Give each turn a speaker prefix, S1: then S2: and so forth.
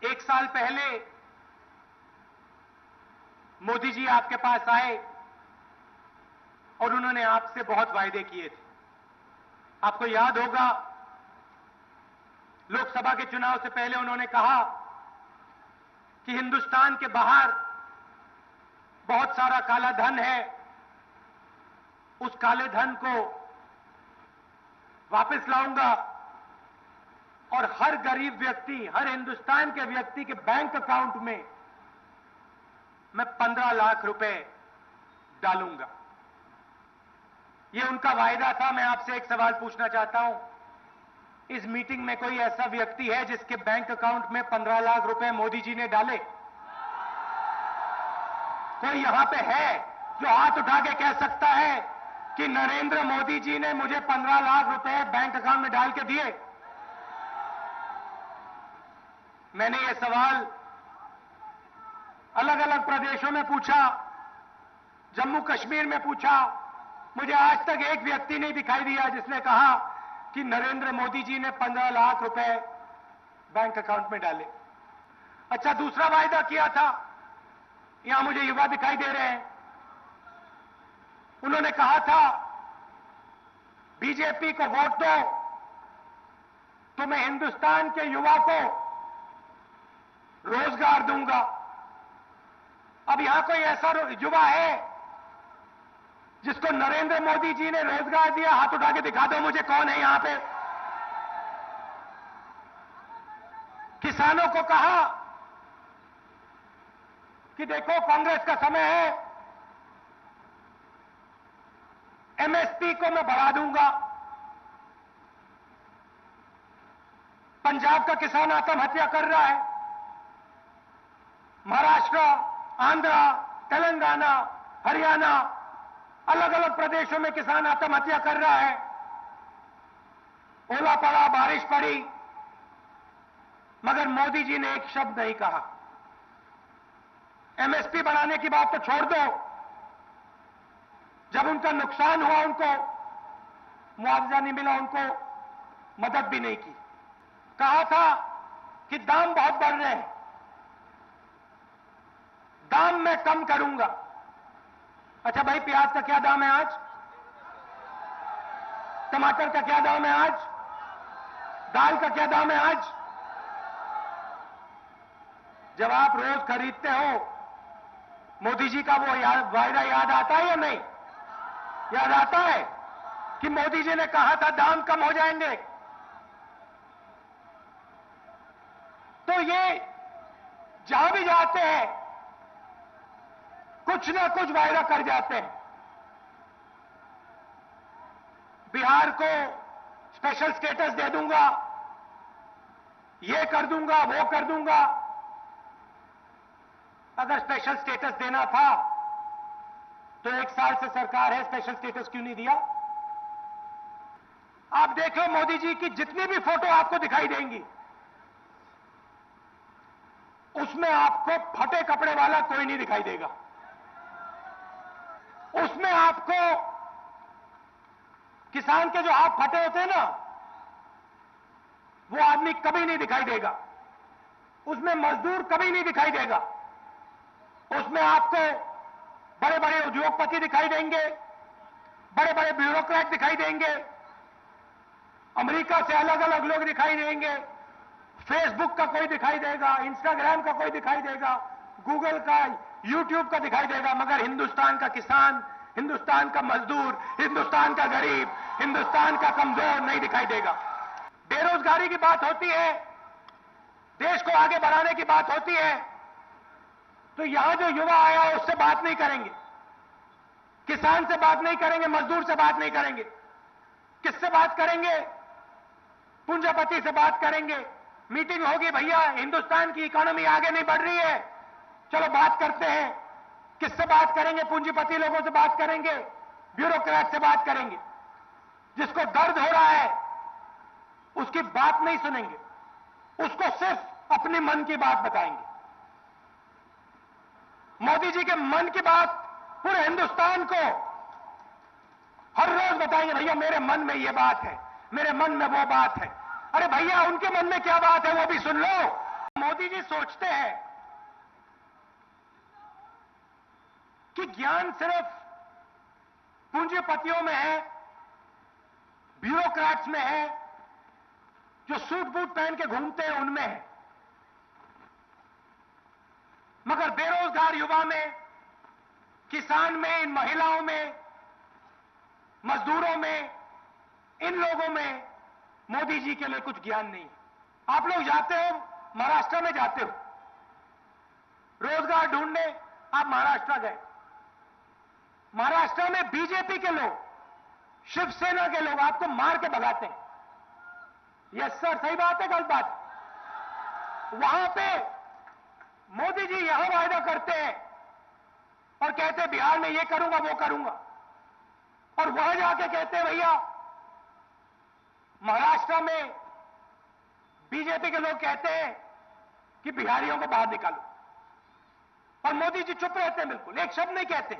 S1: एक साल पहले मोदी जी आपके पास आए और उन्होंने आपसे बहुत वायदे किए थे। आपको याद होगा, लोकसभा के चुनाव से पहले उन्होंने कहा कि हिंदुस्तान के बाहर बहुत सारा काला धन है, उस काले धन को वापस लाऊंगा और हर गरीब व्यक्ति, हर हिंदुस्तान के व्यक्ति के बैंक अकाउंट में मैं 15 लाख रुपए डालूंगा। यह उनका वायदा था। मैं आपसे एक सवाल पूछना चाहता हूं, इस मीटिंग में कोई ऐसा व्यक्ति है जिसके बैंक अकाउंट में 15 लाख रुपए मोदी जी ने डाले? कोई यहां पे है जो हाथ उठा के कह सकता है कि नरेंद्र मोदी जी ने मुझे 15 लाख रुपए बैंक अकाउंट में डाल के दिए? मैंने ये सवाल अलग अलग प्रदेशों में पूछा, जम्मू कश्मीर में पूछा, मुझे आज तक एक व्यक्ति नहीं दिखाई दिया जिसने कहा कि नरेंद्र मोदी जी ने 15 लाख रुपए बैंक अकाउंट में डाले। अच्छा, दूसरा वायदा किया था, यहां मुझे युवा दिखाई दे रहे हैं, उन्होंने कहा था बीजेपी को वोट दो तो मैं हिंदुस्तान के युवा को रोजगार दूंगा। अब यहां कोई ऐसा युवा है जिसको नरेंद्र मोदी जी ने रोजगार दिया? हाथ उठा के दिखा दो मुझे, कौन है यहां पे? किसानों को कहा कि देखो कांग्रेस का समय है, एमएसपी को मैं बढ़ा दूंगा। पंजाब का किसान आत्महत्या कर रहा है, महाराष्ट्र, आंध्रा, तेलंगाना, हरियाणा, अलग अलग प्रदेशों में किसान आत्महत्या कर रहा है। ओला पड़ा, बारिश पड़ी, मगर मोदी जी ने एक शब्द नहीं कहा। एमएसपी बढ़ाने की बात तो छोड़ दो, जब उनका नुकसान हुआ उनको मुआवजा नहीं मिला, उनको मदद भी नहीं की। कहा था कि दाम बहुत बढ़ रहे हैं, दाम मैं कम करूंगा। अच्छा भाई, प्याज का क्या दाम है आज? टमाटर का क्या दाम है आज? दाल का क्या दाम है आज? जब आप रोज खरीदते हो, मोदी जी का वो वायदा याद आता है या नहीं? याद आता है कि मोदी जी ने कहा था दाम कम हो जाएंगे। तो ये जहां भी जाते हैं कुछ ना कुछ वायदा कर जाते हैं। बिहार को स्पेशल स्टेटस दे दूंगा, ये कर दूंगा, वो कर दूंगा। अगर स्पेशल स्टेटस देना था तो एक साल से सरकार है, स्पेशल स्टेटस क्यों नहीं दिया? आप देखो मोदी जी की जितनी भी फोटो आपको दिखाई देंगी, उसमें आपको फटे कपड़े वाला कोई नहीं दिखाई देगा। उसमें आपको किसान के जो हाथ फटे होते हैं ना, वो आदमी कभी नहीं दिखाई देगा। उसमें मजदूर कभी नहीं दिखाई देगा। उसमें आपको बड़े बड़े उद्योगपति दिखाई देंगे, बड़े बड़े ब्यूरोक्रेट दिखाई देंगे, अमेरिका से अलग अलग लोग दिखाई देंगे, फेसबुक का कोई दिखाई देगा, इंस्टाग्राम का कोई दिखाई देगा, गूगल का, यूट्यूब का दिखाई देगा, मगर हिंदुस्तान का किसान, हिंदुस्तान का मजदूर, हिंदुस्तान का गरीब, हिंदुस्तान का कमजोर नहीं दिखाई देगा। बेरोजगारी की बात होती है, देश को आगे बढ़ाने की बात होती है, तो यहां जो युवा आया है उससे बात नहीं करेंगे, किसान से बात नहीं करेंगे, मजदूर से बात नहीं करेंगे। किससे बात करेंगे? पूंजीपति से बात करेंगे। मीटिंग होगी, भैया हिंदुस्तान की इकोनॉमी आगे नहीं बढ़ रही है, चलो बात करते हैं। किससे बात करेंगे? पूंजीपति लोगों से बात करेंगे, ब्यूरोक्रेट से बात करेंगे। जिसको दर्द हो रहा है उसकी बात नहीं सुनेंगे, उसको सिर्फ अपने मन की बात बताएंगे। मोदी जी के मन की बात पूरे हिंदुस्तान को हर रोज बताएंगे, भैया मेरे मन में ये बात है, मेरे मन में वो बात है। अरे भैया उनके मन में क्या बात है वो भी सुन लो। मोदी जी सोचते हैं कि ज्ञान सिर्फ पूंजीपतियों में है, ब्यूरोक्रेट्स में है, जो सूट बूट पहन के घूमते हैं उनमें है, मगर बेरोजगार युवा में, किसान में, इन महिलाओं में, मजदूरों में, इन लोगों में मोदी जी के लिए कुछ ज्ञान नहीं है। आप लोग जाते हो, महाराष्ट्र में जाते हो रोजगार ढूंढने, आप महाराष्ट्र गए, महाराष्ट्र में बीजेपी के लोग, शिवसेना के लोग आपको मार के भगाते हैं। यस सर, सही बात है, गलत बात? वहां पे मोदी जी यहां वायदा करते हैं और कहते हैं बिहार में ये करूंगा वो करूंगा, और वहां जाके कहते हैं भैया महाराष्ट्र में बीजेपी के लोग कहते हैं कि बिहारियों को बाहर निकालो, और मोदी जी चुप रहते हैं, बिल्कुल एक शब्द नहीं कहते।